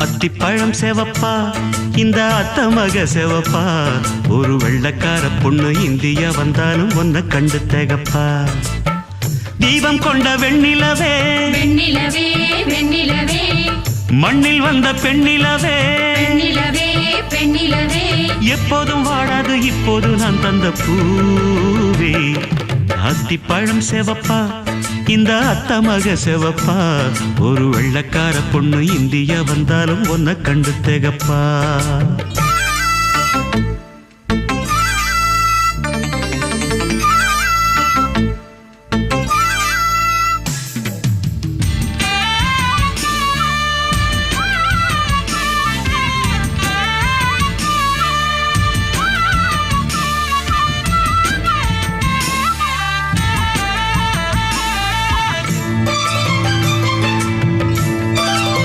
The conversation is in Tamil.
அத்திப்பழம் செவப்பா இந்த அத்த மக செவப்பா ஒரு வெள்ளக்கார பொண்ணு இந்தியா வந்தாலும் ஒன்ன கண்டு திகப்பா தீபம் கொண்ட வெண்ணிலவே வெண்ணிலவே வெண்ணிலவே மண்ணில் வந்த பெண்ணிலவே பெண்ணிலவே பெண்ணிலவே எப்போதும் வாடாது இப்போது நான் தந்த பூவே அத்திப்பழம் செவப்பா இந்த அத்த மக செவப்பா ஒரு வெள்ளக்கார பொண்ணு இந்தியா வந்தாலும் ஒன்ன கண்டு திகப்பா